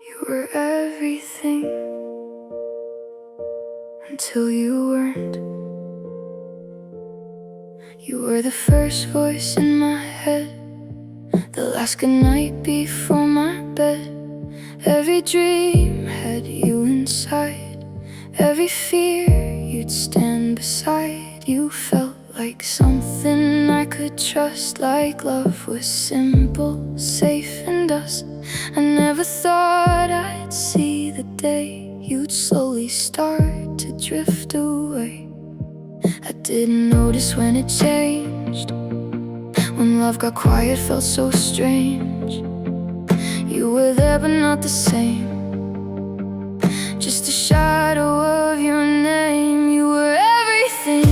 You were everything until you weren't. You were the first voice in my head, the last good night before my bed. Every dream had you inside, every fear you'd stand beside. You felt like something I could trust, like love was simple, safe and us. I never thought I'd see the day you'd slowly start to drift away. I didn't notice when it changed, when love got quiet, felt so strange. You were there but not the same, just a shadow of your name. You were everything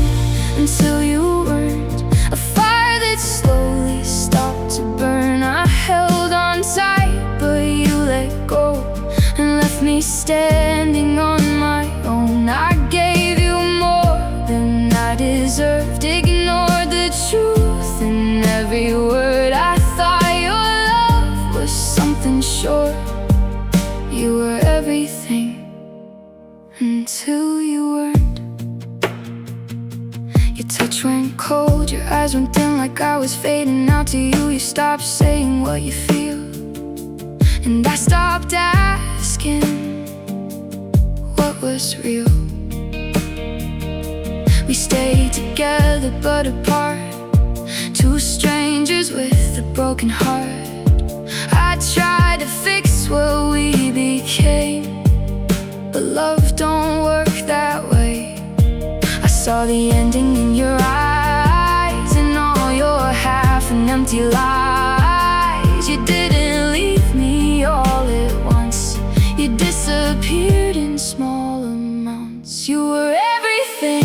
until you weren't, a fire that slowly stopped to burn. I held on tight but you let go and left me standing on my own. I gave you more than I deserved, ignored the truth in every word. I thought your love was something short. You were everything until you weren't. Your touch went cold, your eyes went dim, like I was fading out to you. You stopped saying what you feel, and I stopped asking what was real. We stayed together but apart, two strangers with a broken heart. I tried to fix what we became, but love don't work that way. I saw the ending in your eyes and all your half and empty lies. You didn't leave me all at once, you disappeared in small amounts. You were everything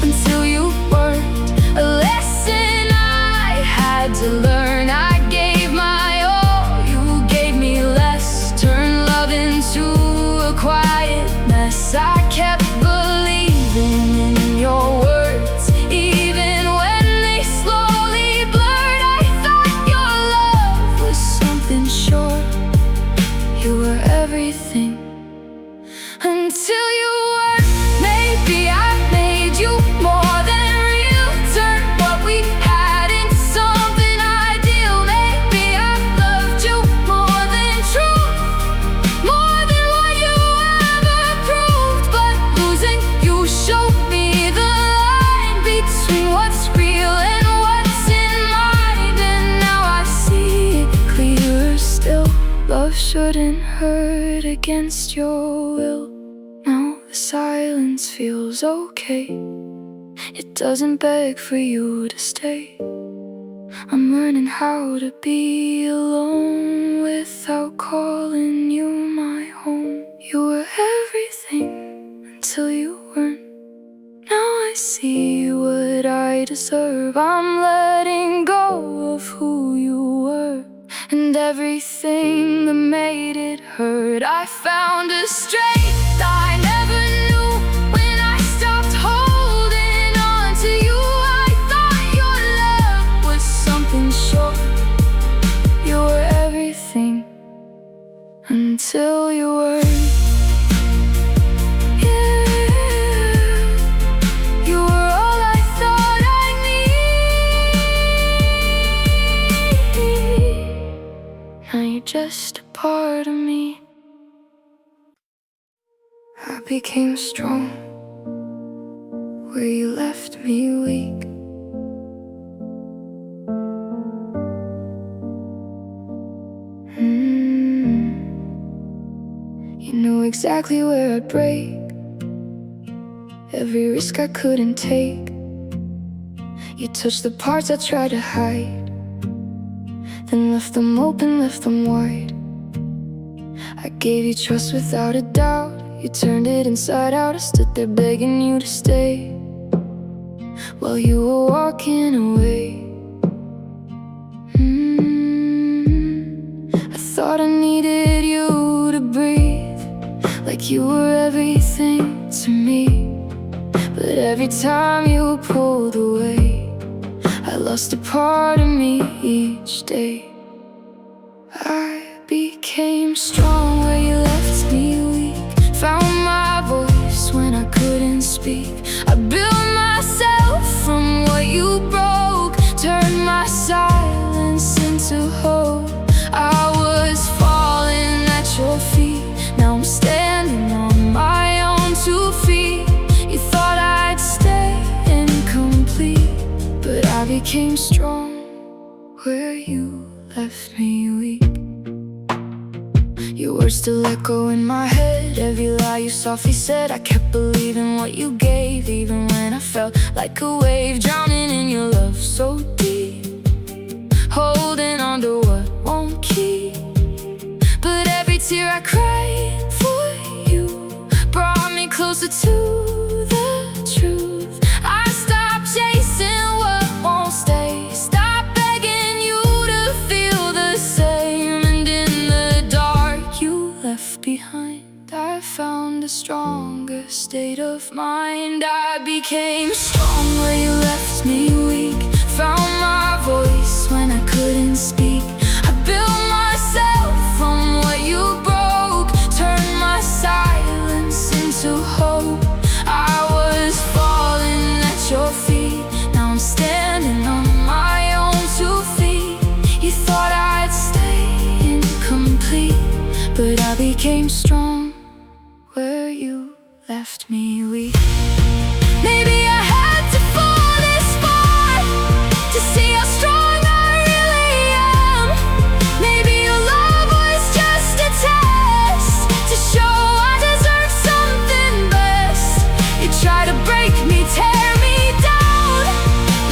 until you weren't, a lesson I had to learn. I gave my all, you gave me less, turned love into a quiet mess. I kept believing in your words, even when they slowly blurred. I thought your love was something short. You were everything until you weren't. Maybe I made you more than real, turned what we had into something ideal. Maybe I loved you more than truth, more than what you ever proved. But losing you showed me the line between what's real and what's in mind. And now I see it clearer still. Love shouldn't hurt against your will. Now the silence feels okay, it doesn't beg for you to stay. I'm learning how to be alone without calling you my home. You were everything until you weren't. Now I see what I deserve. I'm letting go of who you were and everything that made it hurt. I found a strength I never knew when I stopped holding on to you. I thought your love was something short. You were everything until you weren't. You were all I thought I'd need. Now you're just a part of me. I became strong where you left me weak. You knew exactly where I'd break, every risk I couldn't take. You touched the parts I tried to hide, then left them open, left them wide. I gave you trust without a doubt, you turned it inside out. I stood there begging you to stay while you were walking away. I thought I needed you to breathe, like you were everything to me. But every time you pulled away, I lost a part of me each day. I became strong where you left speak. I built myself from what you broke, turned my silence into hope. I was falling at your feet, now I'm standing on my own 2 feet. You thought I'd stay incomplete, but I became strong where you left me weak. Your words still echo in my head, every lie you softly said. I kept believing what you gave, even when I felt like a wave, drowning in your love so deep, holding on to what won't keep. But every tear I cried for you brought me closer to the truth. I stopped chasing what won't stay, stopped begging you to feel the same. And in the dark you left behind, I found a stronger state of mind. I became strong where you left me weak, found my voice when I couldn't speak. I built myself from what you broke, turned my silence into hope. I was falling at your feet, now I'm standing on my own 2 feet. You thought I'd stay incomplete, but I became strong where you left me weak. Maybe I had to fall this far to see how strong I really am. Maybe your love was just a test to show I deserve something best. You tried to break me, tear me down,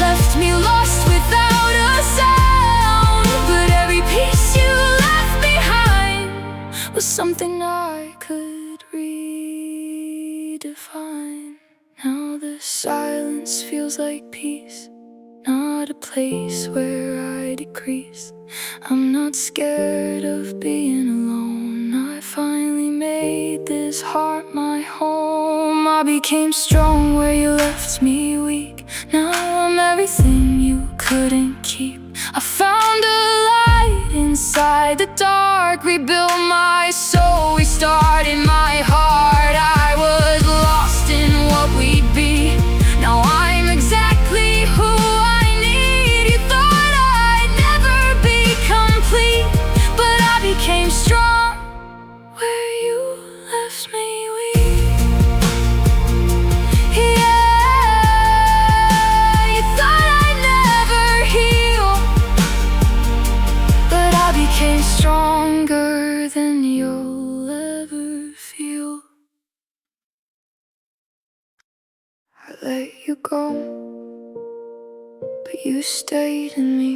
left me lost without a sound. But every piece you left behind was something I could redefine. Now the silence feels like peace, not a place where I decrease. I'm not scared of being alone, I finally made this heart my home. I became strong where you left me weak, now I'm everything you couldn't keep. I found a light inside the dark, rebuilt my soul, restarted my heart. I was lost in what we'd be, now I'm exactly who I need. You thought I'd never be complete, but I became strong where you left me weak. Yeah, you thought I'd never heal, but I became stronger than you'll ever feel. I let you go, but you stayed in me.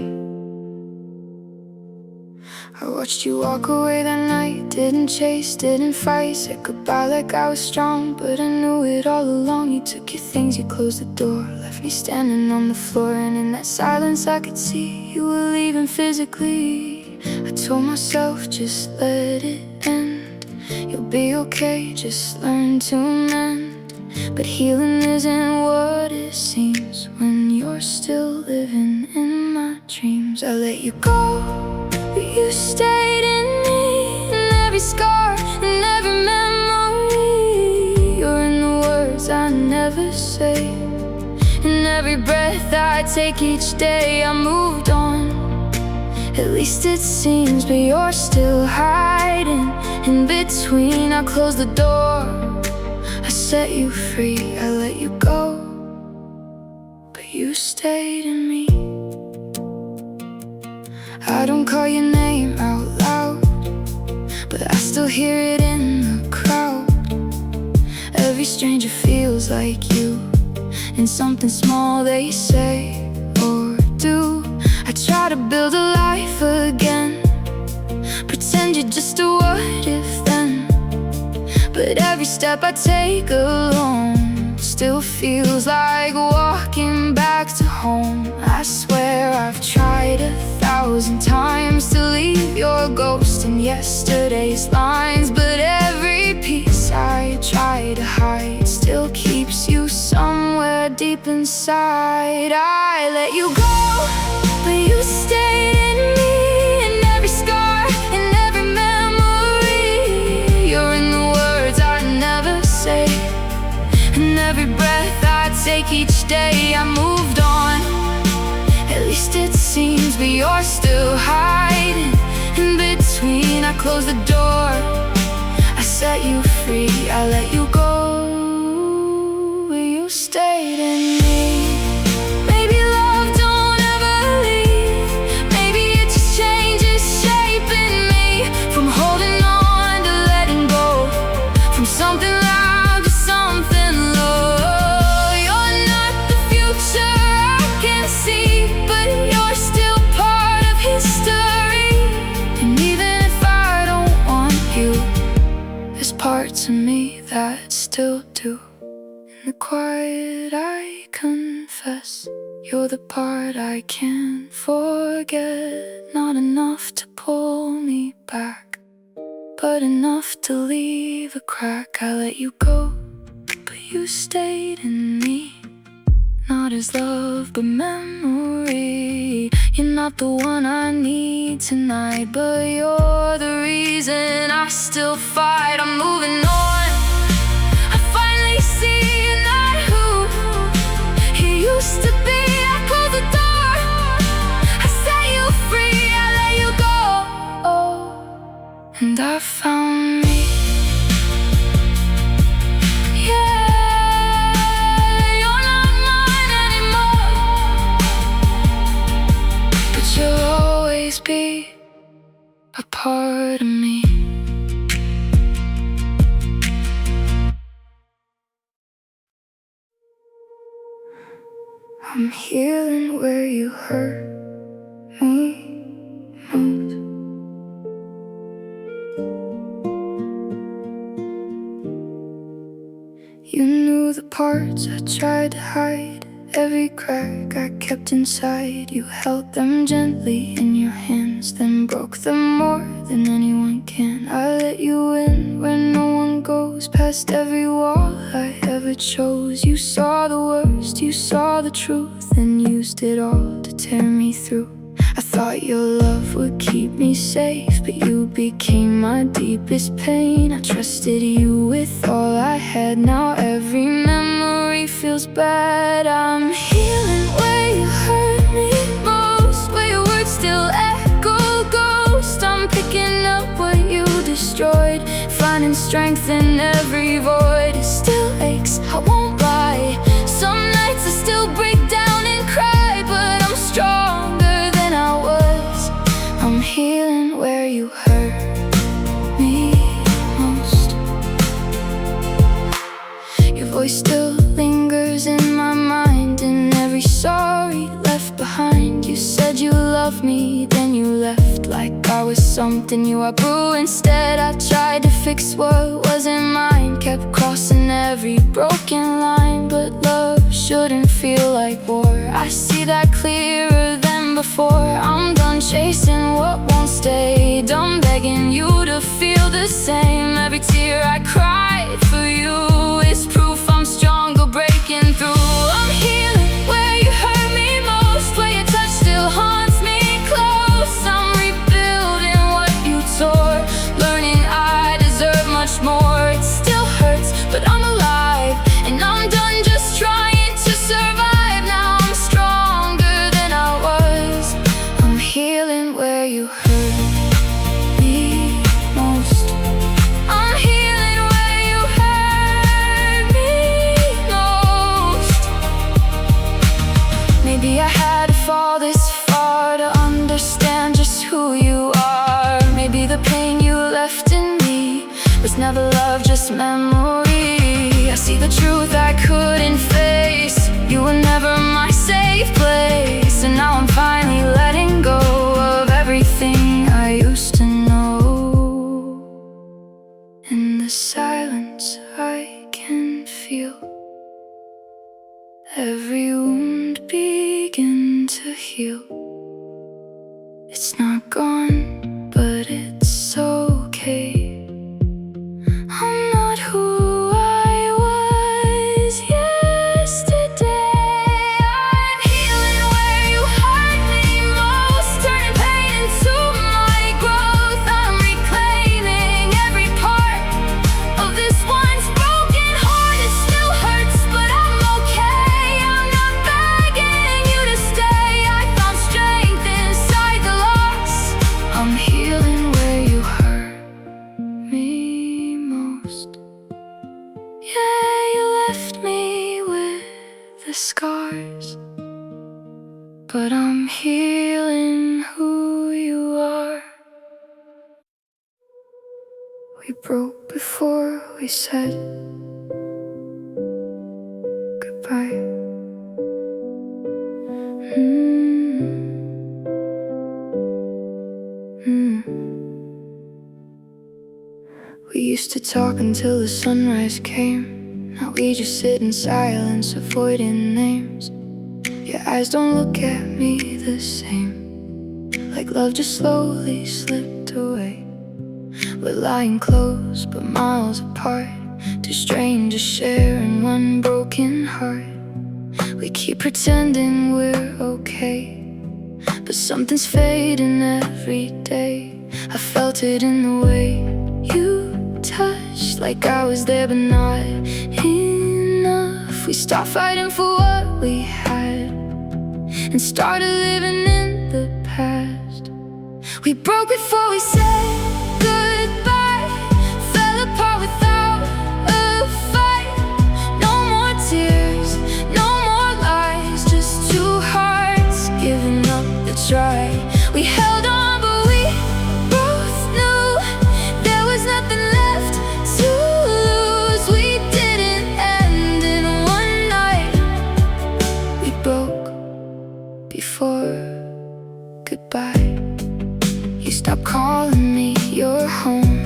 I watched you walk away that night, didn't chase, didn't fight, said goodbye like I was strong, but I knew it all along. You took your things, you closed the door, left me standing on the floor, and in that silence I could see you were leaving physically. I told myself, just let it end, you'll be okay, just learn to mend. But healing isn't what it seems when you're still living in my dreams. I let you go, but you stayed in me, in every scar, in every memory. You're in the words I never say, in every breath I take each day. I moved on, at least it seems, but you're still hiding in between. I closed the door, I set you free. I let you go, but you stayed in me. I don't call your name out loud, but I still hear it in the crowd. Every stranger feels like you, in something small they say or do. I try to build a life again, pretend you're just a what if then. But every step I take alone still feels like walking back to home. I swear I've tried 1,000 times to leave your ghost in yesterday's lines, but every piece I try to hide still keeps you somewhere deep inside. I let you go, but you stayed in me, in every scar, in every memory. You're in the words I never say, in every breath each day I moved on. At least it seems, but you're still hiding in between. I closed the door, I set you free, I let you go, but you stayed in me. Maybe love don't ever leave, maybe it just changes shape in me. From holding on to letting go, from something loud to something low. You're not the future I can see, but you're still part of history. And even if I don't want you, there's parts of me that still do. In the quiet I confess, you're the part I can't forget. Not enough to pull me back, but enough to leave a crack. I let you go, but you stayed in me. Not as love, but memory. You're not the one I need tonight, but you're the reason I still fight. I'm moving on, I finally see you're not who you used to be. I closed the door, I set you free, I let you go, and I found me. You'll always be a part of me. I'm healing where you hurt me most. You knew the parts I tried to hide, every crack I kept inside. You held them gently in your hands, then broke them more than anyone can. I let you in where no one goes, past every wall I ever chose. You saw the worst, you saw the truth, and used it all to tear me through. I thought your love would keep me safe, but you became my deepest pain. I trusted you with all I had, now every memory feels bad. I'm healing where you hurt me most, where your words still echo ghost. I'm picking up what you destroyed, finding strength in every void. It still aches, I won't lie, some nights I still break down and cry, but I'm stronger than I was. I'm healing where you hurt me most. Your voice still lingers in my mind, in every sorry left behind. You said you loved me, then you left like I was something you outgrew. Instead I tried to fix what wasn't mine, kept crossing every broken line. But love shouldn't feel like war, I see that clearer than before. I'm done chasing what won't stay, done begging you to feel the same. Every tear I cried for you is proof I'm stronger breaking through. I'm healing where you hurt me most, where your touch still haunts me close. I'm rebuilding what you tore, learning I deserve much more. It still hurts, but I'm alive, and I'm done just trying to survive. Now I'm stronger than I was. I'm healing where you hurt me most. I'm healing where you hurt me most. Maybe I had to fall this far to understand just who you are. Maybe the pain you left in me was never love, just memory. I see the truth I couldn't face, you were never my safe place. And now I'm finally letting go of everything I used to know. In the silence I can feel every wound begin to heal. It's not gone, but it's okay. I'm not who I was yesterday. I'm healing where you hurt me most, turning pain into my growth. I'm reclaiming every part of this once broken heart. It still hurts, but I'm okay. I'm not We broke before we said goodbye. We used to talk until the sunrise came. Now we just sit in silence, avoiding names. Your eyes don't look at me the same, like love just slowly slipped away. We're lying close but miles apart, two strangers sharing one broken heart. We keep pretending we're okay, but something's fading every day. I felt it in the way you touched, like I was there but not enough. We stopped fighting for what we had and started living in the past. We broke before we said goodbye, fell apart without a fight. No more tears, no more lies, just two hearts giving up the try. We held on but we both knew there was nothing left to lose. We didn't end in one night. We broke before goodbye. You stopped calling me your home,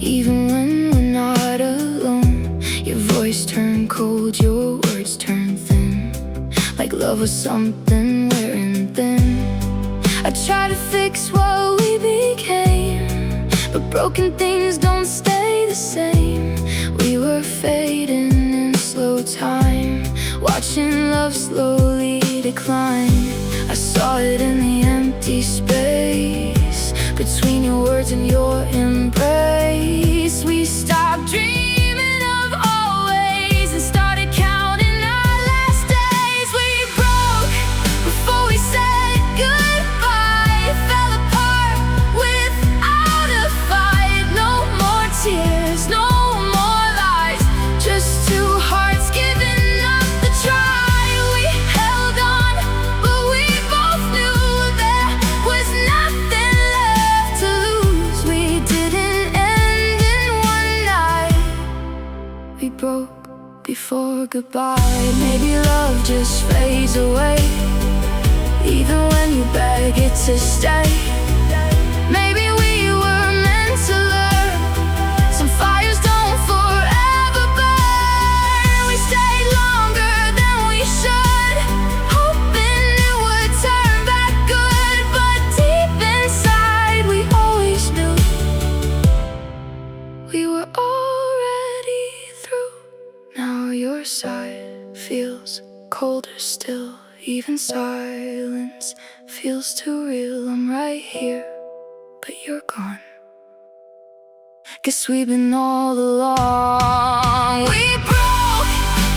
even when we're not alone. Your voice turned cold, your words turned thin, like love was something wearing thin. I tried to fix what we became, but broken things don't stay the same. We were fading in slow time, watching love slowly decline. I saw it in the empty space between your words and your embrace. We stopped dreaming of always and started counting our last days. We broke before we said goodbye, fell apart without a fight. No more tears, no more lies, just two hearts giving up the try. We held on but we both knew there was nothing left to lose. We didn't end in one night. We broke before goodbye. Maybe love just fades away, even when you beg it to stay. Maybe we were meant to learn, some fires don't forever burn. We stayed longer than we should, hoping it would turn back good. But deep inside we always knew we were already through. Now your side feels colder still, even silence feels too real. I'm right here, but you're gone. Guess we've been all along. We broke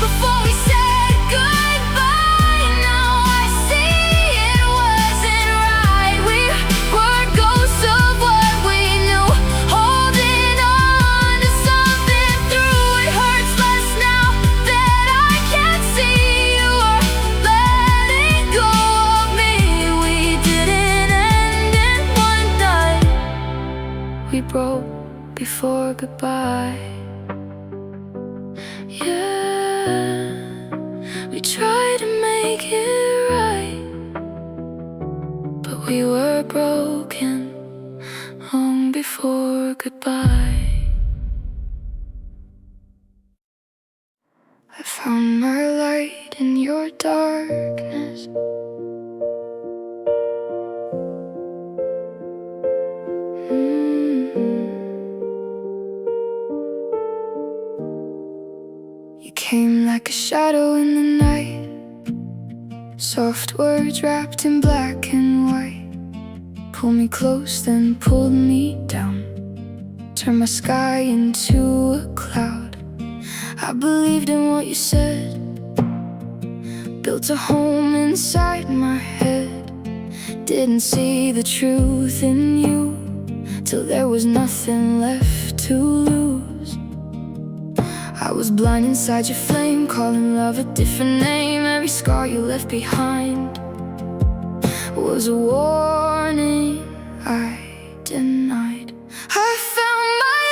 before we said goodbye. Now I see it wasn't right. We were ghosts of what we knew, holding on to something through. It hurts less now that I can't see you are letting go of me. We didn't end in one night. We broke before goodbye. Yeah, we tried to make it right, but we were broken long before goodbye. I found my light in your darkness. You came like a shadow in the night, soft words wrapped in black and white. Pull me close, then pulled me down, turn my sky into a cloud. I believed in what you said, built a home inside my head. Didn't see the truth in you till there was nothing left to lose. I was blind inside your flame, calling love a different name. Every scar you left behind was a warning I denied. I found my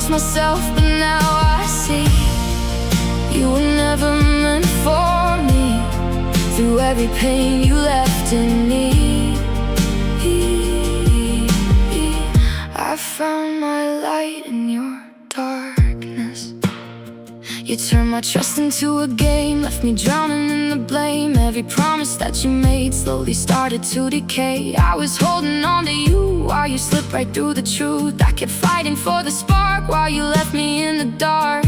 lost myself, but now I see you were never meant for me. Through every pain you left in me, I found my light in your darkness. You turned my trust into a game, left me drowning in the blame. Every promise that you made slowly started to decay. I was holding on to you while you slipped right through the truth. I kept fighting for the spark while you left me in the dark.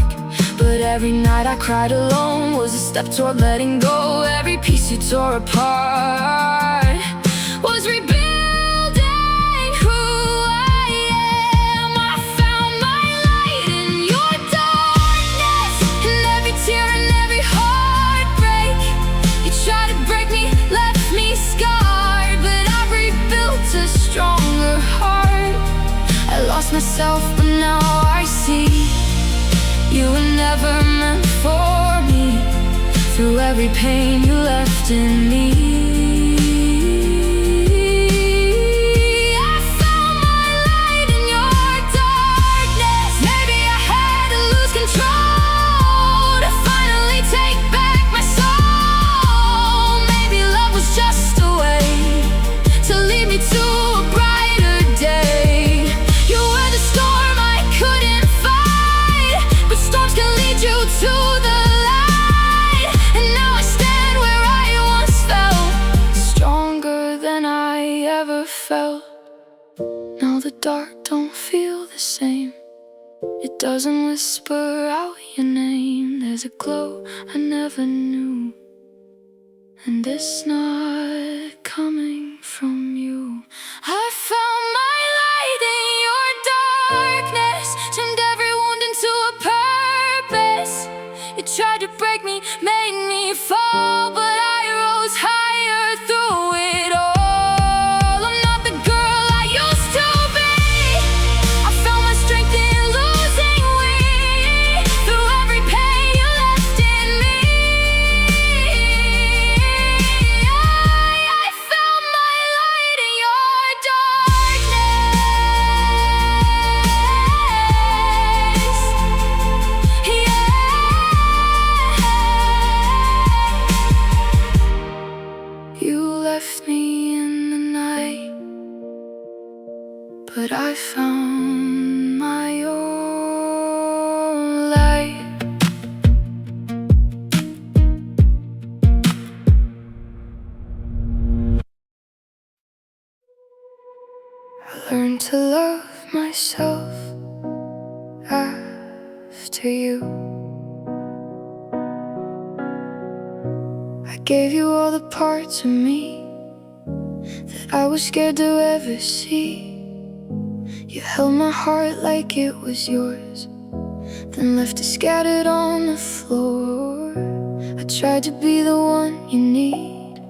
But every night I cried alone was a step toward letting go. Every piece you tore apart was rebuilding who I am. I found my light in your darkness, in every tear and every heartbreak. You tried to break me, left me scarred, but I rebuilt a stronger heart. I lost myself, but now I see you were never meant for me. Through every pain you left in me, I found my light in your darkness. Maybe I had to lose control to finally take back my soul. Maybe love was just a way to lead me to a brighter day. You were the storm I couldn't fight, but storms can lead you to the light. And now I stand where I once felt, stronger than I ever felt. Now the dark don't feel the same. It doesn't whisper out your name. There's a glow I never knew, and it's not coming from you. I found my light in your darkness, turned every wound into a purpose. You tried to break me, made me fall, but I rose higher through it all. I'm not the girl I used to be. I found my strength in losing weight. Through every pain you left in me, I found my light in your darkness. You left me in the night, but I found my own light. I learned to love myself after you. I gave you all the parts of me that I was scared to ever see. You held my heart like it was yours, then left it scattered on the floor. I tried to be the one you need,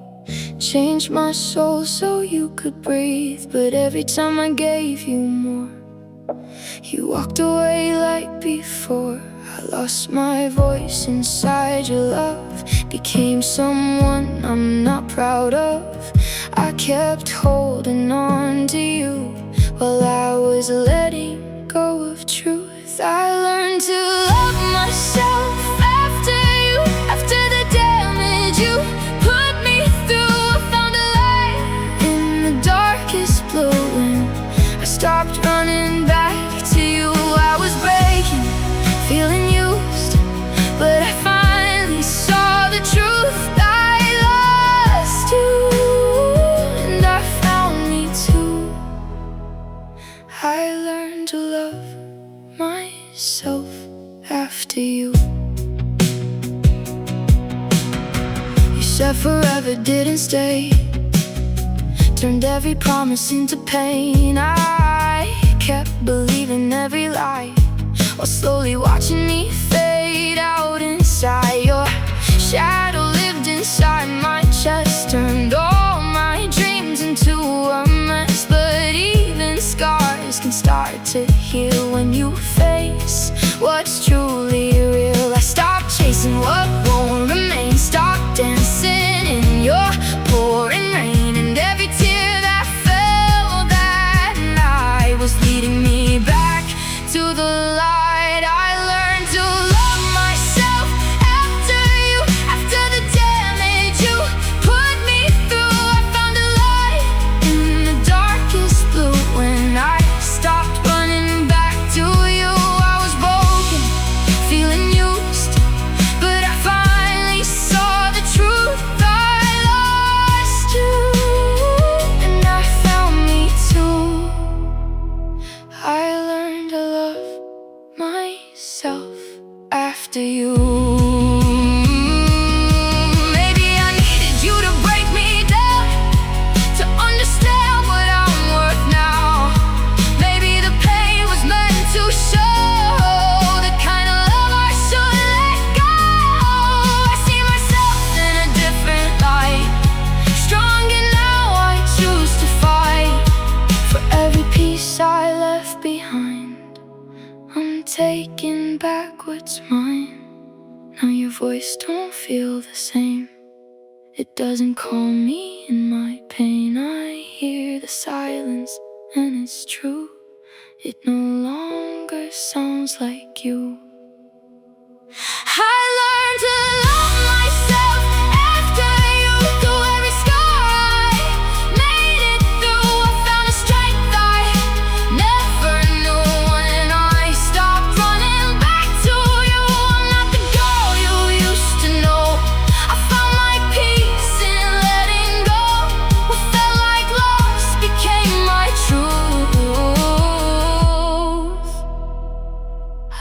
changed my soul so you could breathe. But every time I gave you more, you walked away like before. I lost my voice inside your love, became someone I'm not proud of. I kept holding on to you while I was letting go of truth. I learned to love myself after you, after the damage you put me through. I found a light in the darkest blue, and I stopped running back to you. I was breaking, feeling used, but I finally saw the truth. I lost you, and I found me too. I learned to love myself after you. You said forever, didn't stay, turned every promise into pain. I kept believing every lie, while slowly watching me fade out inside. Your shadow lived inside my chest, turned all my dreams into a mess. But even scars can start to heal when you face what's truly real. I stopped chasing what won't remain, stopped dancing in your pouring rain, and every tear that fell that night was leading me back to the light. myself after you. Maybe I needed you to break me down to understand what I'm worth now. Maybe the pain was meant to show the kind of love I should let go. I see myself in a different light, stronger now. I choose to fight for every piece I left behind. I'm taking back what's mine. Now your voice don't feel the same. It doesn't calm me in my pain. I hear the silence and it's true. It no longer sounds like you. I learned to love myself after you. Through every scar I made it through. I found a strength I never knew when I stopped running back to you. I'm not the girl you used to know. I found my peace in letting go. What felt like loss became my truth.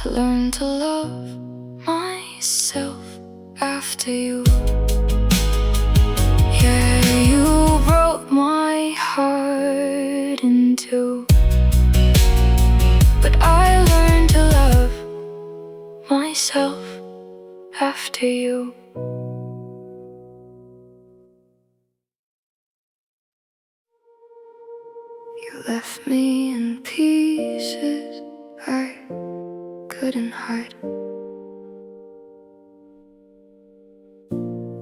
I learned to love myself after you. Yeah, you broke my heart in two, but I learned to love myself after you. You left me in pieces I couldn't hide.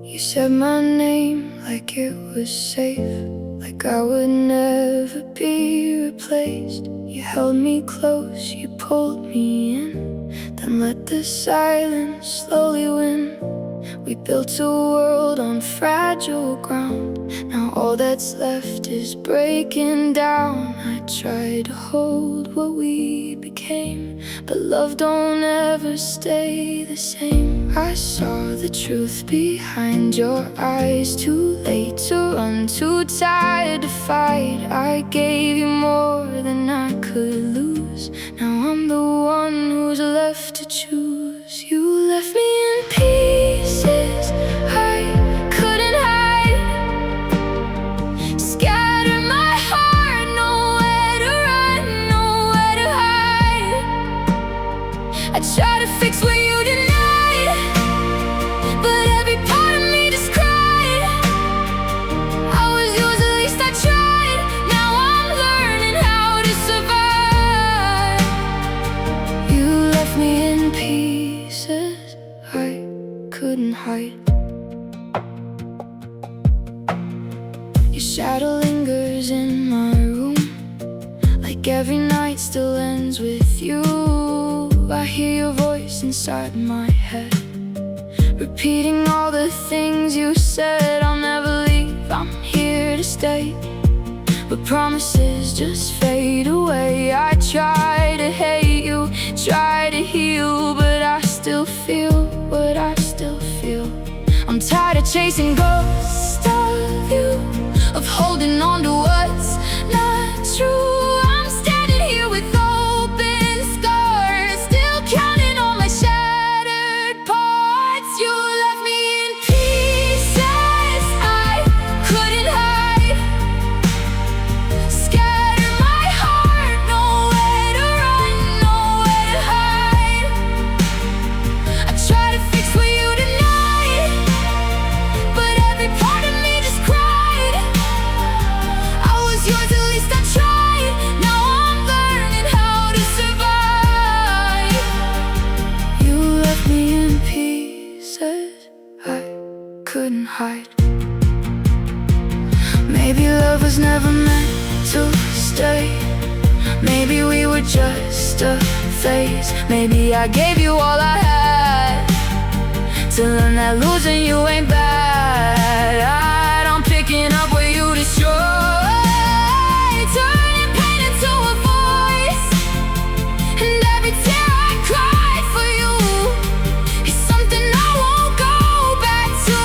You said my name like it was safe, like I would never be replaced. You held me close, you pulled me in, then let the silence slowly win. We built a world on fragile ground. Now all that's left is breaking down. I tried to hold what we became, but love don't ever stay the same. I saw the truth behind your eyes. Too late to run, too tired to fight. I gave you more than I could lose. Now I'm the one who's left to choose. You left me in pieces I couldn't hide. Scattered my heart, nowhere to run, nowhere to hide. I tried to fix what you denied, but every part of me just cried. I was yours, at least I tried. Now I'm learning how to survive. You left me in pieces I couldn't hide. Your shadow lingers in my room, like every night still ends with you. I hear your voice inside my head, repeating all the things you said. I'll never leave, I'm here to stay, but promises just fade away. I try to hate you, try to heal, but I still feel what I still feel. I'm tired of chasing ghosts of you, of holding on to what's not true. I'm standing here with open scars, still counting on my shattered parts. You left me in pieces I couldn't hide. Scattered my heart, nowhere to run, nowhere to hide. I try to fix what you denied, but every part of me just cried. I was yours, at least I tried. Now I'm learning how to survive. You left me in pieces I couldn't hide. Maybe love was never meant to stay. Maybe we were just a phase. Maybe I gave you all I had, to learn that losing you ain't bad. I'm picking up where you destroyed, turning pain into a voice. And every tear I cry for you is something I won't go back to.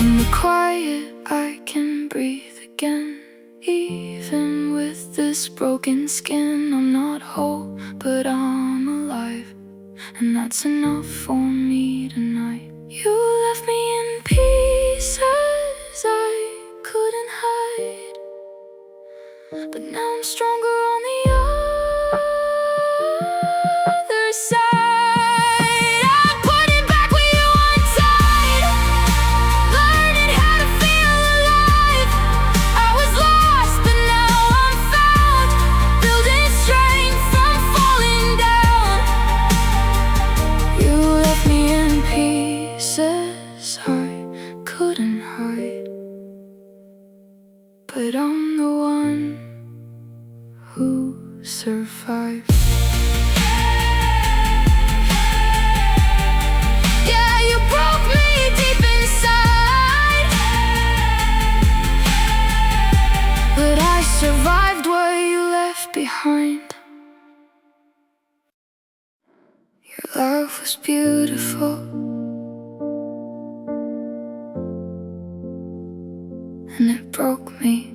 In the quiet I can breathe again, even with this broken skin. I'm not whole, but I'm and that's enough for me tonight. You left me in pieces I couldn't hide, but now I'm stronger on the other side. I'm putting back what you untied, learning how to feel alive. I was lost, but now I'm found, building strength from falling down. You left me in pieces I couldn't hide, but I'm the one who survived. Yeah, you broke me deep inside, but I survived what you left behind. Your love was beautiful, and it broke me.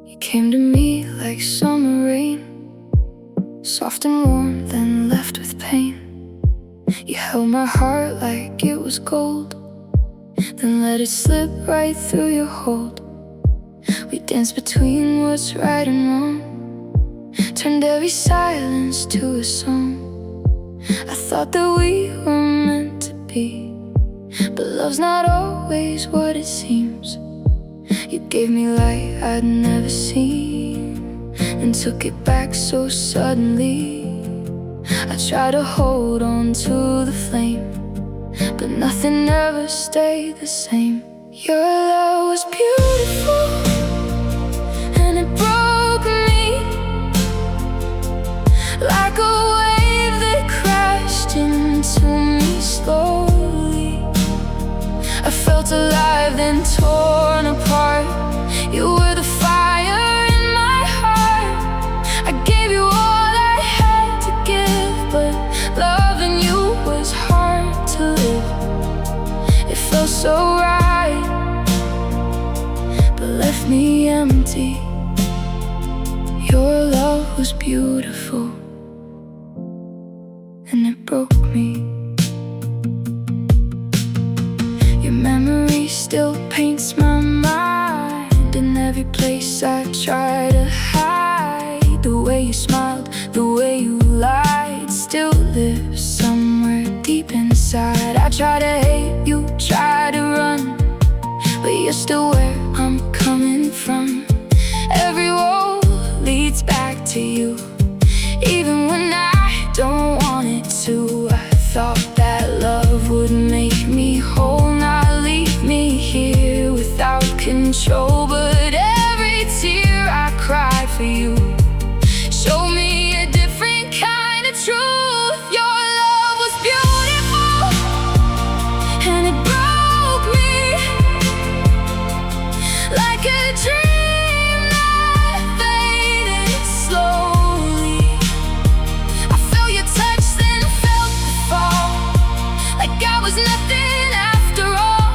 You came to me like summer rain, soft and warm, then left with pain. You held my heart like it was gold, then let it slip right through your hold. We danced between what's right and wrong, turned every silence to a song. I thought that we were meant to be, but love's not always what it seems. You gave me light I'd never seen, and took it back so suddenly. I tried to hold on to the flame, but nothing ever stayed the same. Your love was beautiful, and it broke me like a wave that crashed into me slowly. I felt alive, then torn apart. You were the fire in my heart. I gave you all I had to give, but loving you was hard to live. It felt so right, but left me empty. Your love was beautiful, and it broke me. Your memory still paints my mind, in every place I try to hide. The way you smiled, the way you lied, still lives somewhere deep inside. I try to hate you, try to run, but you're still where I'm coming from. Every road leads back to you, even when I don't want it to. I thought that love would make me whole, not leave me here without control. But every tear I cried for you showed me a different kind of truth. Your love was beautiful, and it broke me like a dream that faded slowly. I felt your touch, then felt the fall, like I was nothing after all.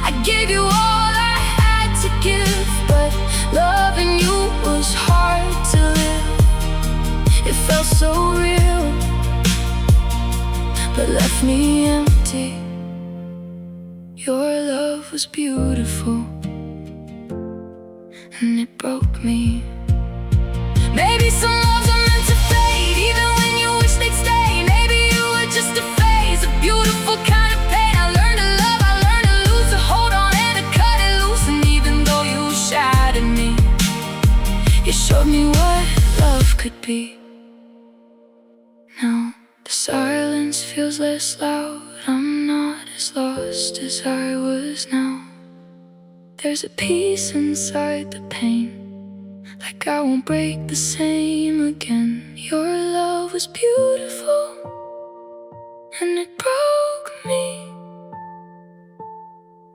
I gave you all I had to give, but loving you was hard to live. It felt so real, but left me empty. Your love was beautiful, and it broke me. Maybe some loves are meant to fade, even when you wish they'd stay. Maybe you were just a phase, a beautiful kind of pain. I learned to love, I learned to lose, to hold on and to cut it loose. And even though you shattered me, you showed me what love could be. Now the silence feels less loud, I'm not as lost as I was now. There's a peace inside the pain, like I won't break the same again. Your love was beautiful, and it broke me,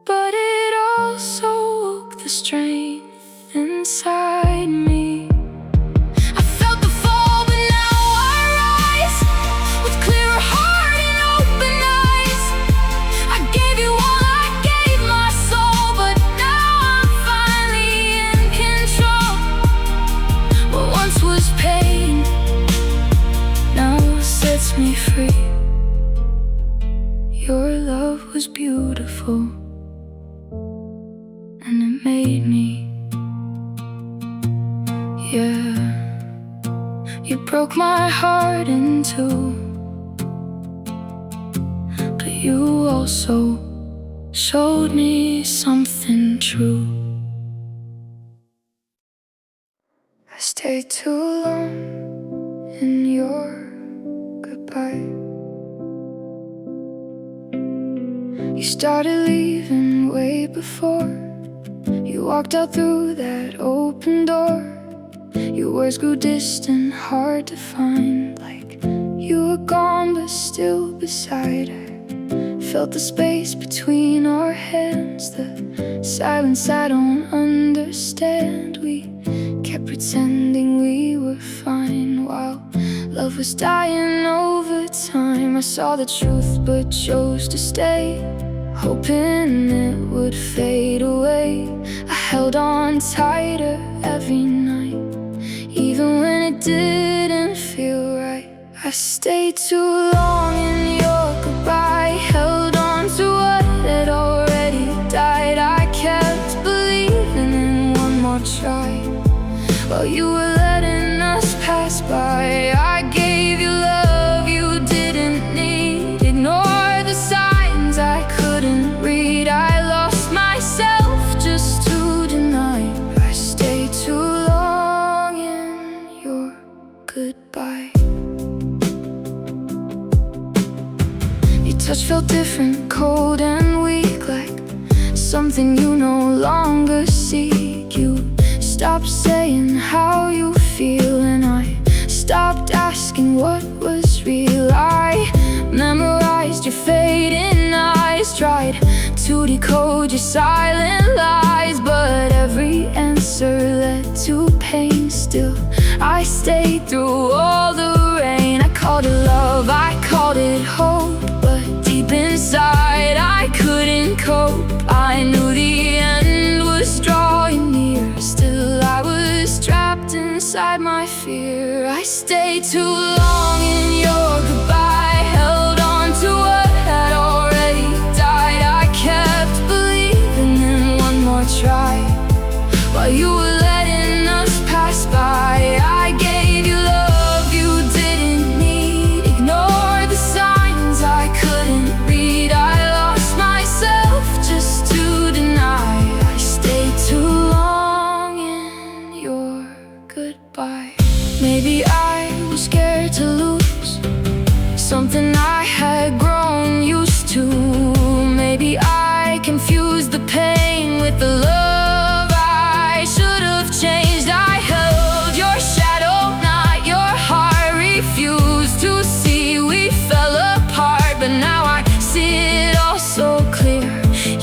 but it also woke the strength inside me. I felt the fall, but now I rise with clearer heart and open eyes. I gave you all I gave my soul, but now I'm finally in control. free. Your love was beautiful, and it made me. Yeah, you broke my heart in two, but you also showed me something true. I stayed too long in your goodbye. You started leaving way before you walked out through that open door. Your words grew distant, hard to find, like you were gone but still beside her. Felt the space between our hands, the silence I don't understand. We kept pretending we were fine while love was dying over time. I saw the truth but chose to stay, hoping it would fade away. I held on tighter every night, even when it didn't feel right. I stayed too long in your goodbye, held on to what had already died. I kept believing in one more try, while you were letting us pass by. I gave you love you didn't need, ignore the signs I couldn't read. I lost myself just to deny. I stayed too long in your goodbye. Your touch felt different, cold and weak, like something you no longer seek. You stopped saying how you feel, and I stopped asking what was real. I memorized your fading eyes, tried to decode your silent lies, but every answer led to pain. Still, I stayed through all the rain. I called it love, I called it hope, but deep inside I couldn't cope. I knew the end was drawing near, still I was trapped inside my fear. I stayed too long in your goodbye, held on to what had already died. I kept believing in one more try, while you were letting us pass by. I gave you love you didn't need, ignore the signs I couldn't read. I lost myself just to deny. I stayed too long in your goodbye. Maybe I was scared to lose something I had grown used to. Maybe I confused the pain with the love I should have changed. I held your shadow, not your heart, refused to see we fell apart. But now I see it all so clear.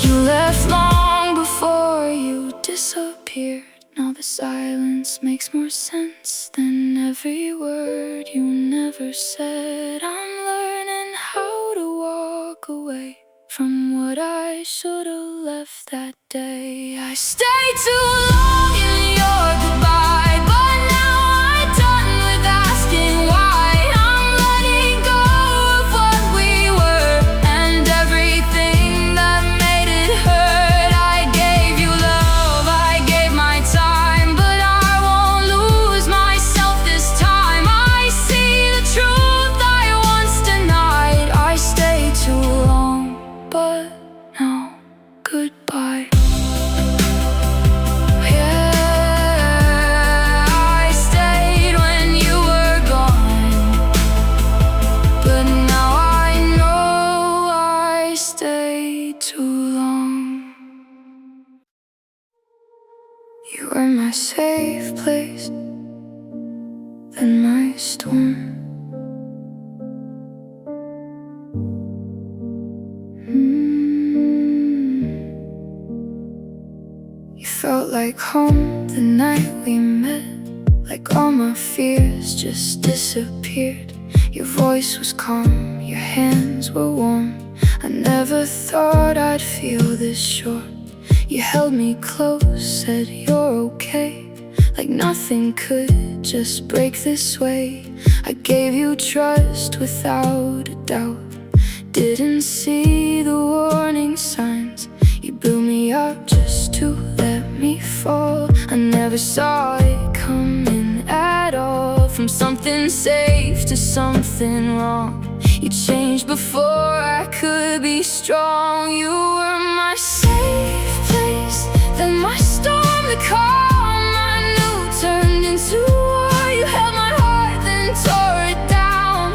You left long before you disappeared. Now the silence makes more sense than every word you never said. I'm learning how to walk away from what I should have left that day. I stayed too long in your goodbye, but now I'm done with asking why. I'm letting go of what we were and everything that made it hurt. I gave you love, I gave my time, but I won't lose myself this time. I see the truth I once denied. I stayed too long, but now goodbye. You were my safe place, then my storm. You felt like home the night we met, like all my fears just disappeared. Your voice was calm, your hands were warm. I never thought I'd feel this short. You held me close, said you're okay, like nothing could just break this way. I gave you trust without a doubt, didn't see the warning signs. You built me up just to let me fall. I never saw it coming at all. From something safe to something wrong, you changed before I could be strong. You were my safe place, then my storm, the calm I knew turned into war. You held my heart, then tore it down,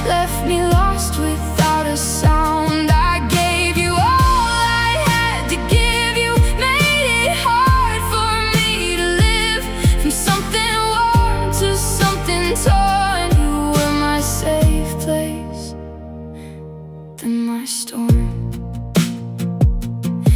left me lost without a sound. I gave you all I had to give you, made it hard for me to live. From something warm to something torn, you were my safe place, then my storm.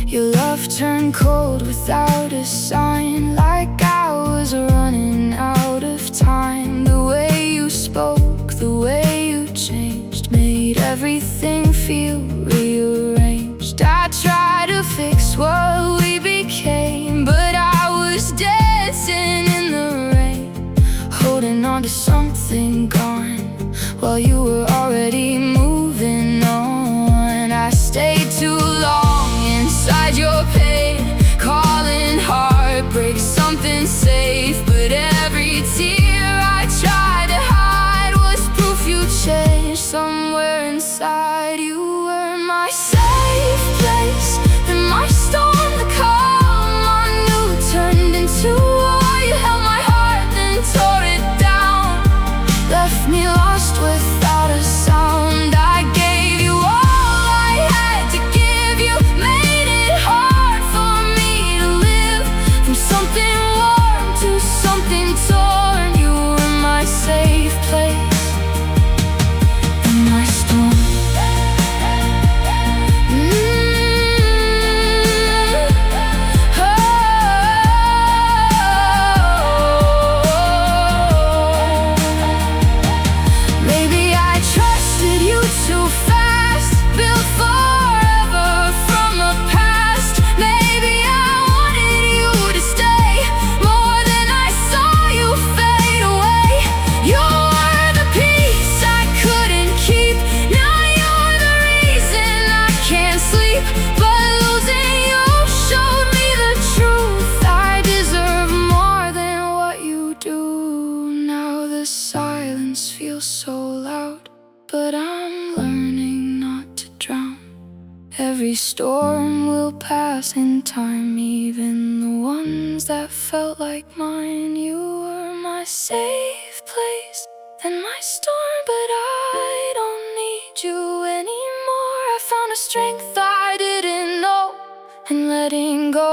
Your love turned cold without a sign, like I was running out of time. The way you spoke, the way you changed, made everything feel rearranged. I tried to fix what we became, but I was dancing in the rain, holding on to something gone while you were already moving on. I stayed too long inside your pain, calling heartbreak something safe. But every tear I tried to hide was proof you changed. Somewhere inside you were my safe place, and my storm, the calm I knew turned into war. You held my heart, then tore it down, left me lost without a sound. I gave you all I had to give you, made it hard for me to live. From something warm to something torn, you were my safe place, and my storm. Maybe I trusted you too fast, built forever from the past. Maybe I wanted you to stay more than I saw you fade away. You were the peace I couldn't keep, now you're the reason I can't sleep. But losing you showed me the truth, I deserve more than what you do. Now the silence feels so loud, but I'm learning not to drown. Every storm will pass in time, even the ones that felt like mine. You were my safe place, then my storm, but I don't need you anymore. I found a strength I didn't know, and letting go,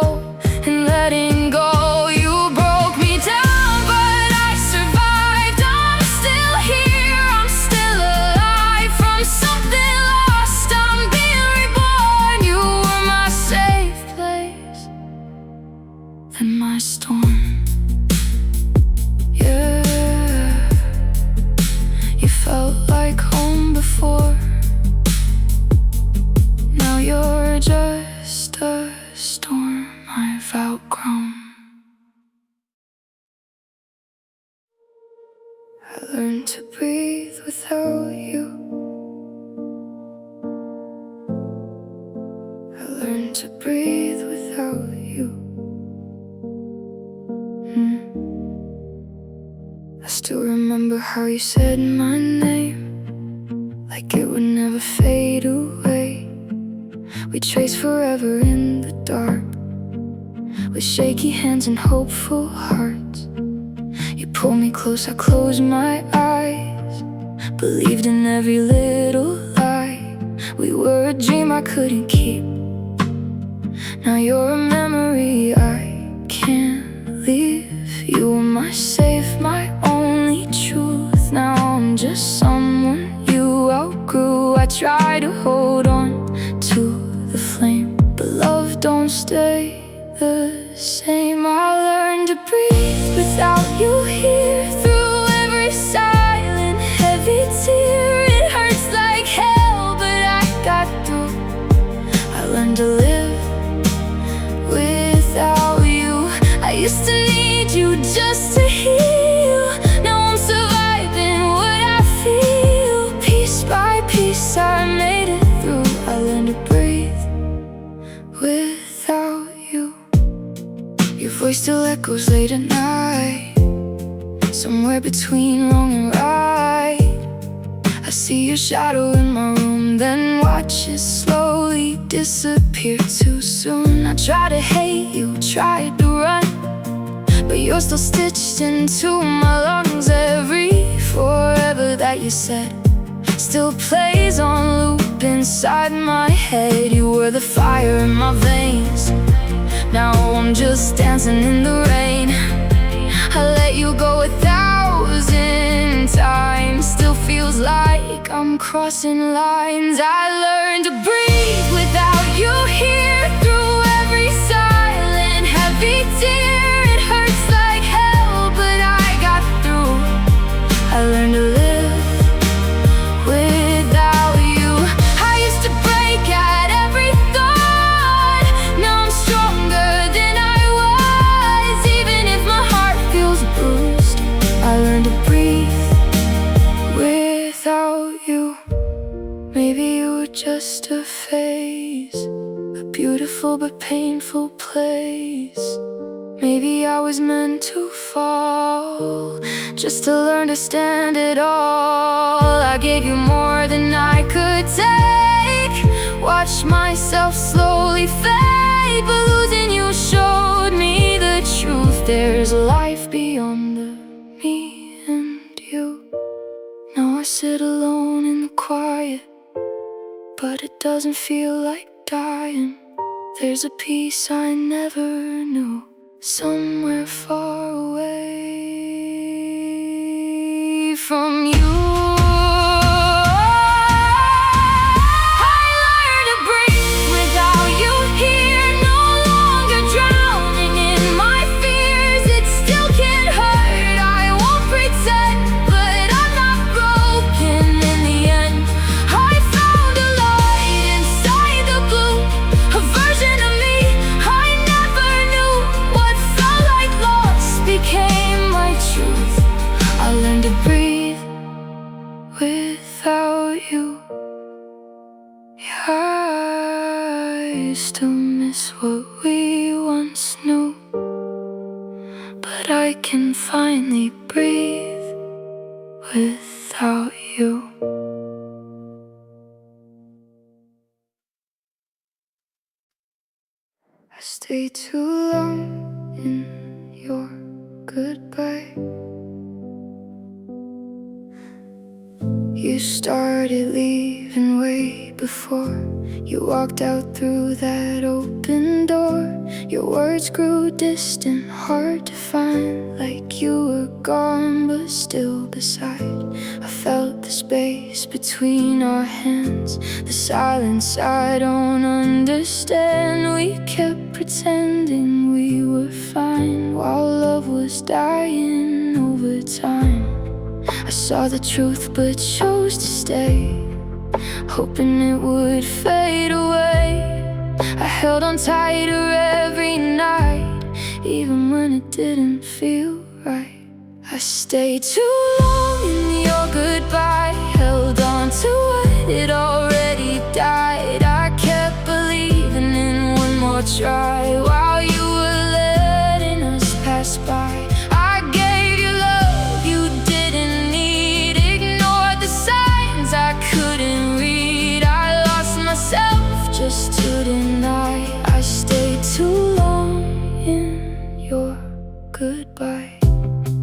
and letting go. You broke me down, but I survived. I'm still here, I'm still alive. From something lost, I'm being reborn. You were my safe place, then my storm. Yeah, you felt like home before, now you're just a storm I've outgrown. I learned to breathe without you, I learned to breathe without you. I still remember how you said my name, like it would never fade away. We traced forever in the dark, with shaky hands and hopeful hearts. You pulled me close, I closed my eyes, believed in every little lie. We were a dream I couldn't keep, now you're a memory I can't leave. You were my safe, my only truth. Now I'm just someone you outgrew. I try to hold on to the flame, but love don't stay the same. I learned to breathe without you here, through every silent, heavy tear. It hurts like hell, but I got through. I learned to live without you. I used to need need you just to heal. Now I'm surviving what I feel. Piece by piece I made it through. I learned to breathe without you. Your voice still echoes late at night, somewhere between wrong and right. I see your shadow in my room, then watch it slowly disappear too soon. I try to hate you, tried to run, but you're still stitched into my lungs. Every forever that you said still plays on loop inside my head. You were the fire in my veins, now I'm just dancing in the rain. I let you go 1,000 times, still feels like I'm crossing lines. I learned to breathe without you here, through every silent, heavy tear. It hurts like hell, but I got through. I learned to live without you. I used to break at every thought, now I'm stronger than I was. Even if my heart feels bruised, I learned to breathe without you. Maybe you were just a phase, a beautiful but painful place. Maybe I was meant to fall, just to learn to stand it all. I gave you more than I could take, watched myself slowly fade, but losing you showed me the truth. There's life beyond the me and you. Now I sit alone in the quiet, but it doesn't feel like dying. There's a peace I never knew, somewhere far away from you. I learned to breathe without you here, no longer drowning in my fears. It still can hurt, I won't pretend, but I'm not broken in the end. I found a light inside the blue, a version of me I never knew. What felt like loss became my truth. I learned to breathe without you. Yeah, I still miss what we once knew, but I can finally breathe without you. I stayed too long in your goodbye. You started leaving way before you walked out through that open door. Your words grew distant, hard to find, like you were gone but still beside. I felt the space between our hands, the silence I don't understand. We kept pretending we were fine, while love was dying over time. I saw the truth but chose to stay, hoping it would fade away. I held on tighter every night, even when it didn't feel right. I stayed too long in your goodbye, held on to what had already died. I kept believing in one more try, while you were letting us pass by. I gave you love you didn't need, ignored the signs I couldn't read. I lost myself just to deny. I stayed too long in your goodbye.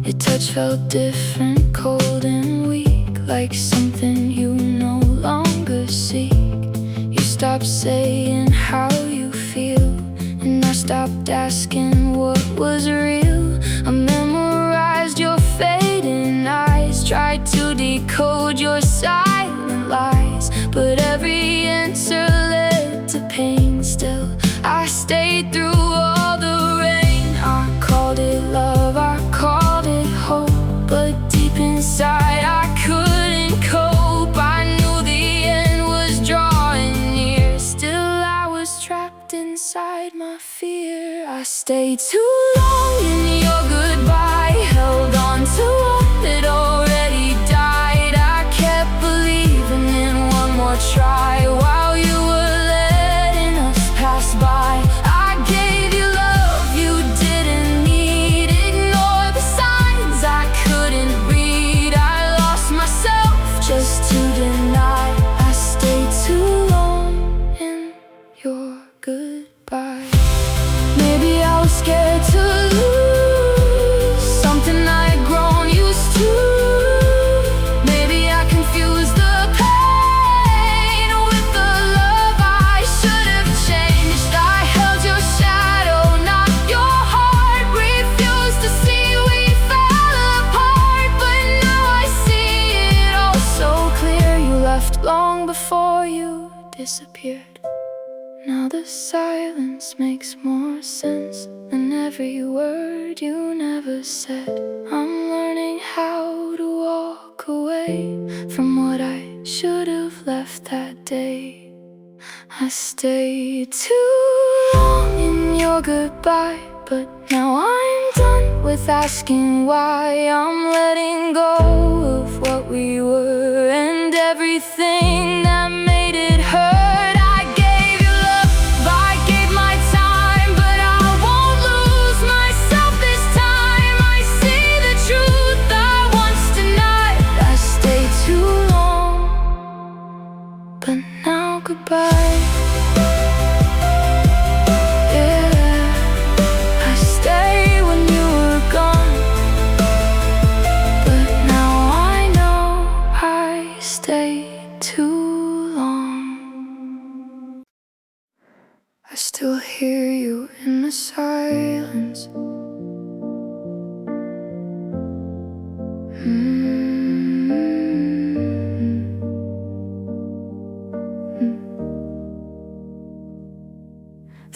Your touch felt different, cold and weak, like something you no longer seek. You stopped saying how you feel, and I stopped asking what was real. I memorized your fading eyes, tried to decode your silent lies, but every answer led to pain. Still, I stayed through all the rain. I called it love, I called it hope, but deep inside I couldn't cope. I knew the end was drawing near, still I was trapped inside my fear. I stayed too long in your goodbye, disappeared. Now the silence makes more sense than every word you never said. I'm learning how to walk away from what I should have left that day. I stayed too long in your goodbye, but now I'm done with asking why. I'm letting go of what we were and everything that made it hurt. I gave you love, I gave my time, but I won't lose myself this time. I see the truth I once denied. I stayed too long, but now goodbye. I still hear you in the silence.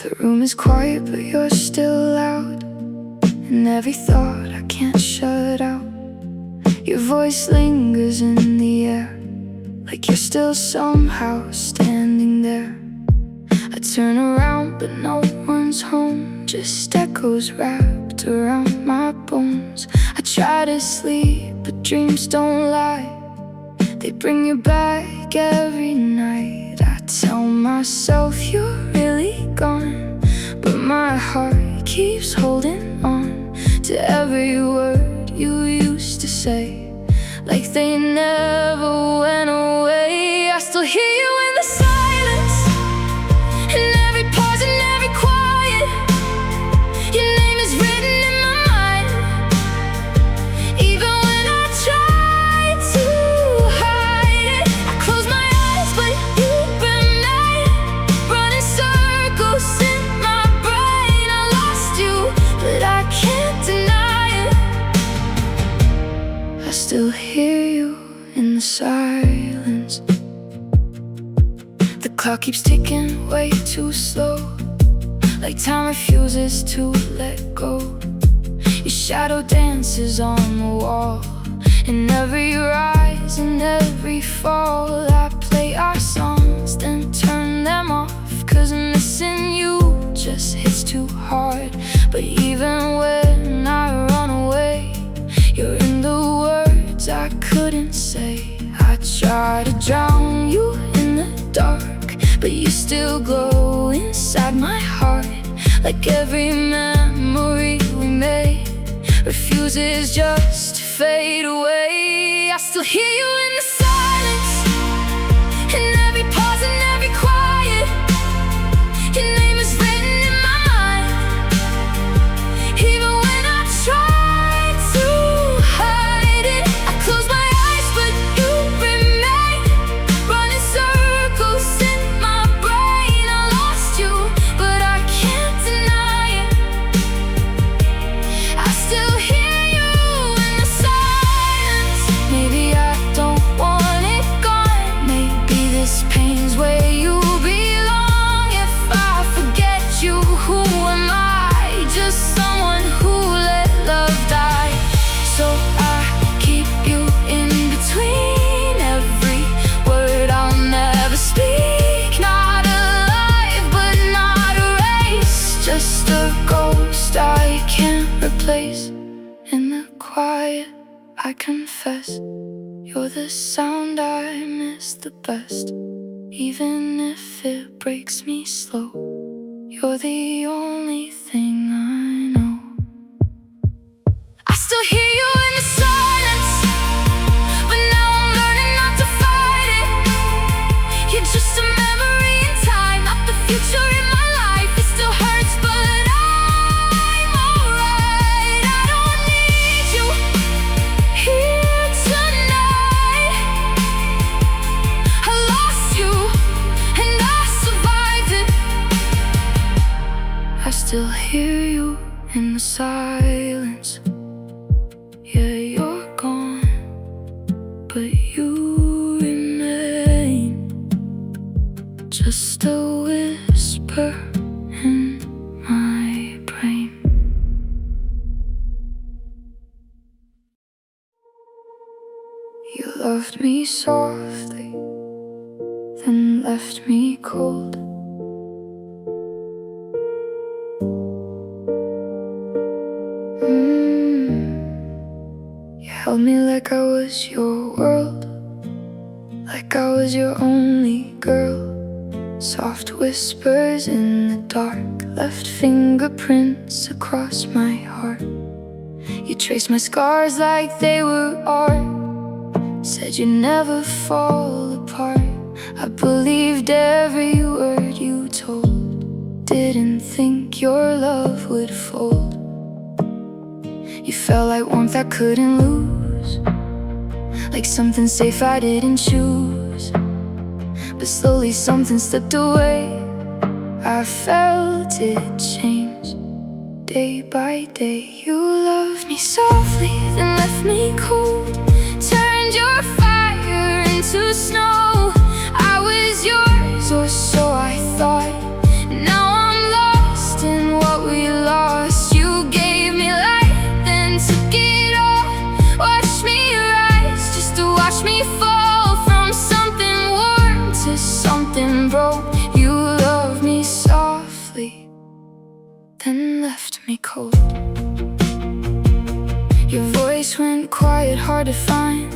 The room is quiet, but you're still loud, and every thought I can't shut out. Your voice lingers in the air, like you're still somehow standing there. I turn around, but no one's home, just echoes wrapped around my bones. I try to sleep, but dreams don't lie. They bring you back every night. I tell myself you're really gone, but my heart keeps holding on to every word you used to say, like they never went away. I still hear you in the silence, in every pause and every quiet. Your name is written in my mind, even when I try to hide it. I close my eyes, but you remain, running circles in my brain. I lost you, but I can't deny it. I still hear you in the silence. The clock keeps ticking way too slow, like time refuses to let go. Your shadow dances on the wall, in every rise and every fall. I play our songs, then turn them off, 'cause missing you just hits too hard. But even when I run away, you're in the words I couldn't say. I try to drown you in the dark, but you still glow inside my heart, like every memory we made refuses just to fade away. I still hear you in the silence, in every pause and every quiet. Your name is written in my mind, even when I try to hide it. I close my eyes, but you remain, running circles in my brain. I lost you, but I can't deny it. I still hear you in the silence. Maybe I don't want it gone. Maybe this pain's where you belong. If I forget you, who am I? Just someone who let love die. So I keep you in between every word I'll never speak. Not alive, but not erased, just a ghost I can't replace. In the quiet, I confess, you're the sound I miss the best. Even if it breaks me slow, you're the only thing I know. I still hear you in the silence, but now I'm learning not to fight it. You're just a memory in time, not the future in my life. It still hurts, but I'm alright. I don't need you here tonight. I lost you, and I survived it. I still hear you in the silence. Yeah, you're gone, but you remain, just a whisper in my brain. You loved me softly, then left me cold. You held me like I was your world, like I was your only girl. Soft whispers in the dark left fingerprints across my heart. You traced my scars like they were art, said you'd never fall apart. I believed every word you told, didn't think your love would fold. You felt like warmth I couldn't lose, like something safe I didn't choose. But slowly something slipped away. I felt it change day by day. You loved me softly, then left me cold. Turned your fire into snow. I was yours, or so I thought. Now I'm lost in what we lost. You gave me light, then took it all. Watched me rise, just to watch me fall. From something warm to something broke. You loved me softly, then left me cold. Your voice went quiet, hard to find,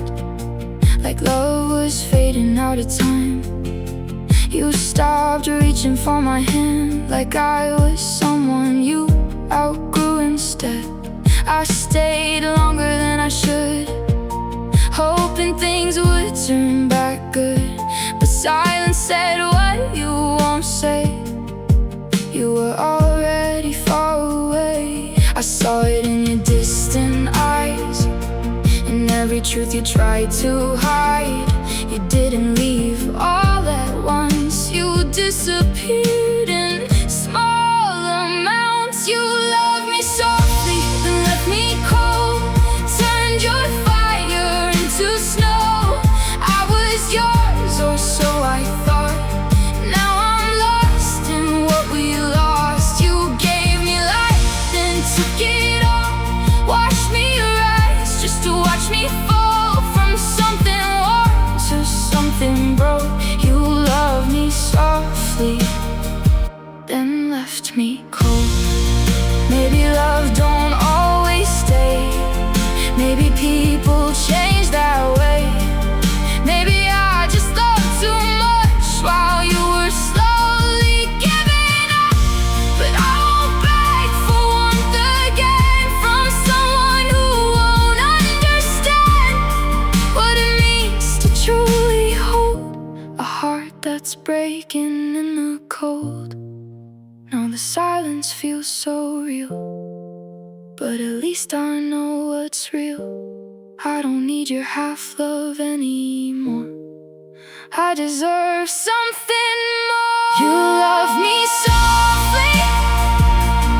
like love was fading out of time. You stopped reaching for my hand, like I was someone you outgrew instead. I stayed longer than I should, hoping things would turn back good. But silence said what you won't say. You were already far away. I saw it in your distant eyes, in every truth you tried to hide. You didn't leave all at once. You disappeared in small amounts. You loved me softly, then left me cold. Turned your fire into snow. I was yours, or so I thought. Now I'm lost in what we lost. You gave me light, then took it all. Watched me rise, just to watch me fall. From something warm to something broke. You loved me softly, then left me cold. Maybe love don't always stay. Maybe people change that way. Maybe I just loved too much while you were slowly giving up. But I won't beg for warmth again from someone who won't understand what it means to truly hold a heart that's breaking in the cold. Now the silence feels so real, but at least I know what's real. I don't need your half-love anymore. I deserve something more. You love me softly,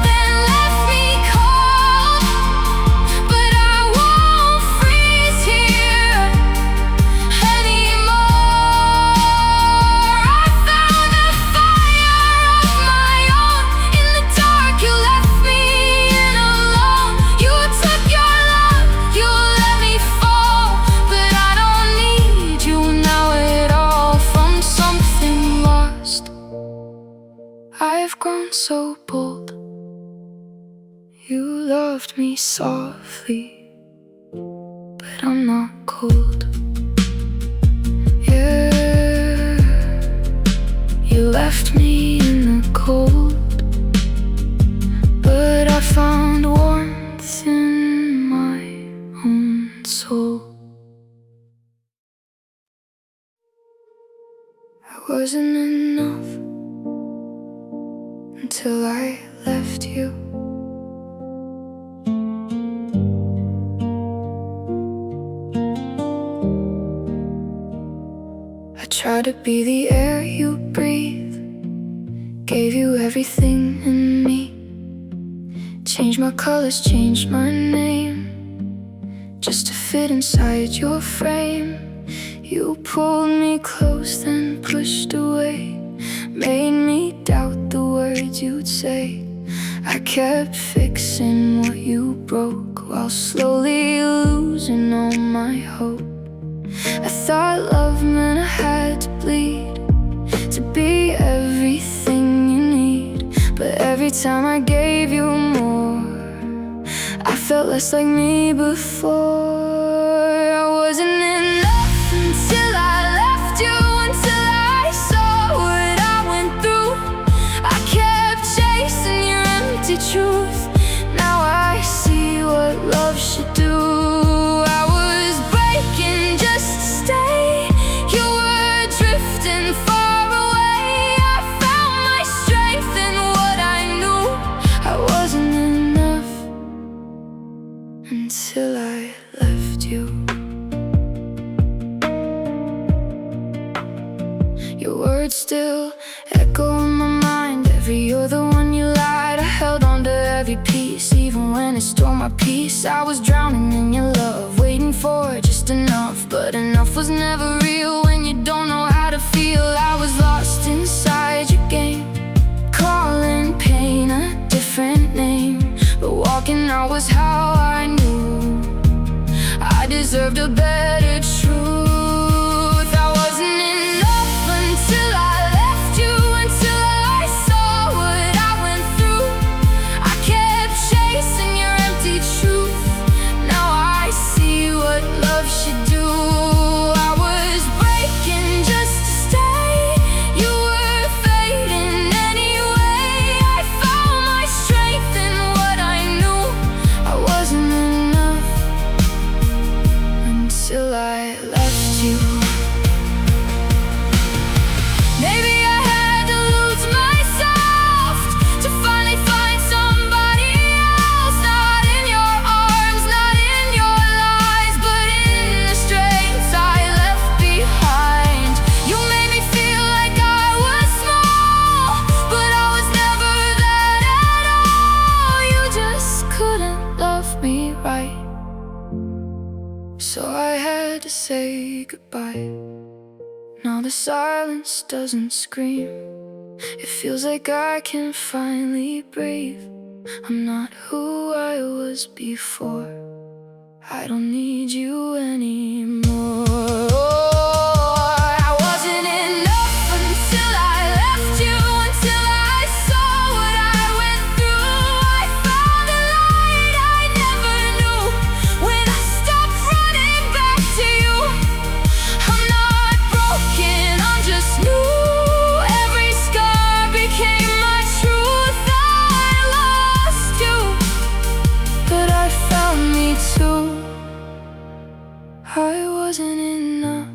then left me cold. But I won't freeze here anymore. I found a fire of my own. In the dark you left me in alone. You took your love, you let me fall. But I don't need you now at all. From something lost, I've grown so bold. You loved me softly, but I'm not cold. Yeah, you left me in the cold, but I found warmth in my own soul. I wasn't enough until I left you. I tried to be the air you breathe, gave you everything in me. Changed my colors, changed my name, just to fit inside your frame. You pulled me close, then pushed away. made me doubt the words you'd say. I kept fixing what you broke while slowly losing all my hope. I thought love meant I had to bleed to be everything you need. But every time I gave you more, I felt less like me before. I wasn't enough until I left you, until I saw what I went through. I kept chasing your empty truth. Now I see what love should do. I was breaking just to stay. You were drifting far away. I found my strength in what I knew. I wasn't enough until I left you. Your words still echo in my mind. Every other one you lied, I held on to every piece. Even when it stole my peace, I was drowning in your love, waiting for just enough. But enough was never real when you don't know how to feel. I was lost inside your game, calling pain a different name. But walking out was how I knew I deserved a better truth. I wasn't enough until I left you, until I saw what I went through. I kept chasing your empty truth. Now I see what love should do. I was breaking just to stay. You were fading anyway. I found my strength in what I knew. I wasn't enough until I left you. Maybe I had to lose myself to finally find somebody else. Not in your arms, not in your lies, but in the strengths I left behind. You made me feel like I was small, but I was never that at all. You just couldn't love me right, so I had to say goodbye. Now the silence doesn't scream. It feels like I can finally breathe. I'm not who I was before. I don't need you anymore. I wasn't enough until I left you, until I saw what I went through. I found a light I never knew when I stopped running back to you. I'm not broken, I'm just new. Every scar became my truth. I lost you, but I found me too. I wasn't enough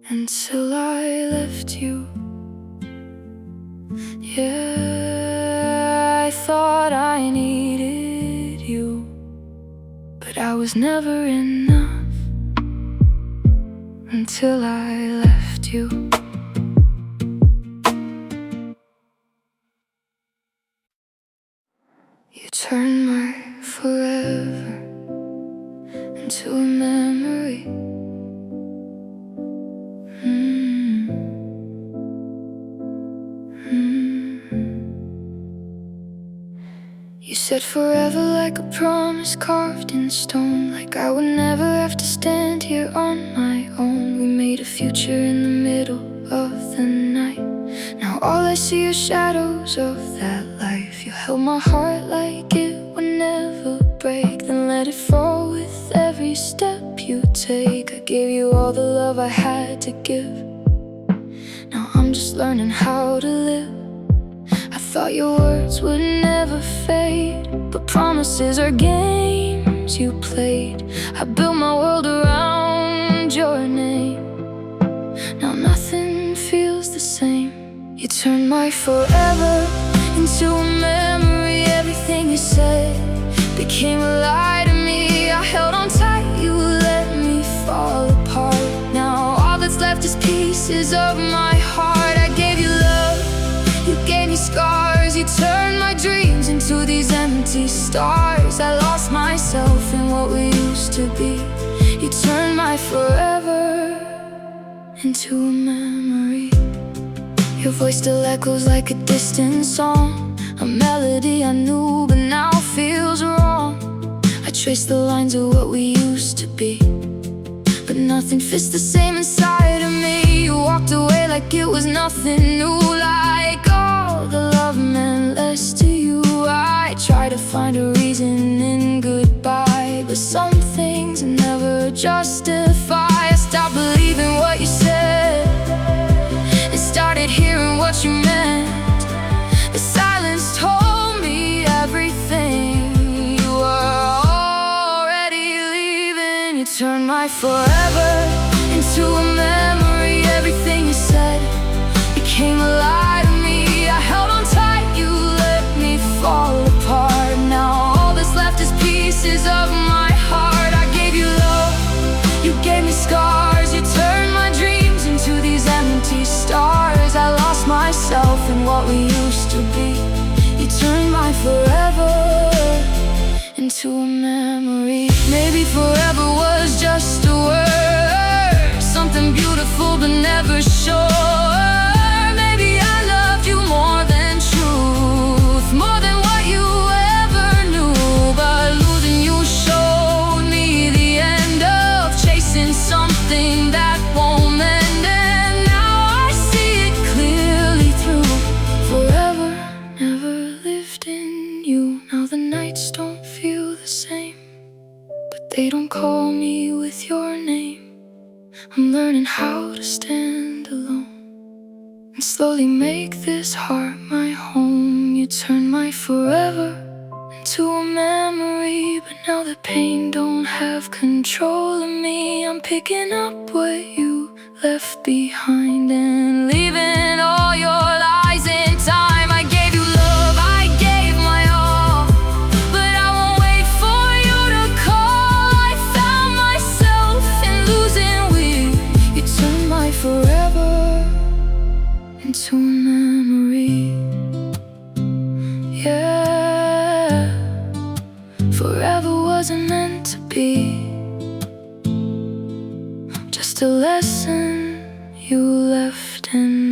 until I left you. Yeah, I thought I needed you, but I was never enough until I left you. You turned my forever into a memory. You said forever like a promise carved in stone, like I would never have to stand here on my own. We made a future in the middle of the night. Now all I see are shadows of that life. You held my heart like it would never break, then let it fall with every step you take. I gave you all the love I had to give. Now I'm just learning how to live. I thought your words would never fade, but promises are games you played. I built my world around your name. Now nothing feels the same. You turned my forever into a memory. Everything you said became a lie to me. I held on tight, you let me fall apart. Now all that's left is pieces of my heart. I gave you love, you gave me scars. You turned my dreams into these empty stars. I lost myself in what we used to be. You turned my forever into a memory. Your voice still echoes like a distant song, a melody I knew but now feels wrong. I trace the lines of what we used to be, but nothing fits the same inside of me. You walked away like it was nothing new, like all the love meant less to you. I try to find a reason in goodbye, but some things never justify. I stopped believing what you said and started hearing what you meant. The silence told me everything. You were already leaving. You turned my forever into a memory. Everything you said became a lie to me. I held on tight, you let me fall apart. Now all that's left is pieces of my heart. I gave you love, you gave me scars. You turned my dreams into these empty stars. I lost myself in what we used to be. You turned my forever into a memory. Maybe forever was just a word, something beautiful but never sure. Maybe I loved you more than truth, more than what you ever knew. But losing you showed me the end of chasing something that won't mend. And now I see it clearly through. Forever never lived in you. Now the nights don't feel the same, but they don't call me with your name. I'm learning how to stand alone and slowly make this heart my home. You turn my forever into a memory, but now the pain don't have control of me. I'm picking up what you left behind and leaving all your lies in time. I gave you love, I gave my all, but I won't wait for you to call. I found myself in losing with you. Turned my forever into a memory. Yeah, forever wasn't meant to be, just a lesson you left in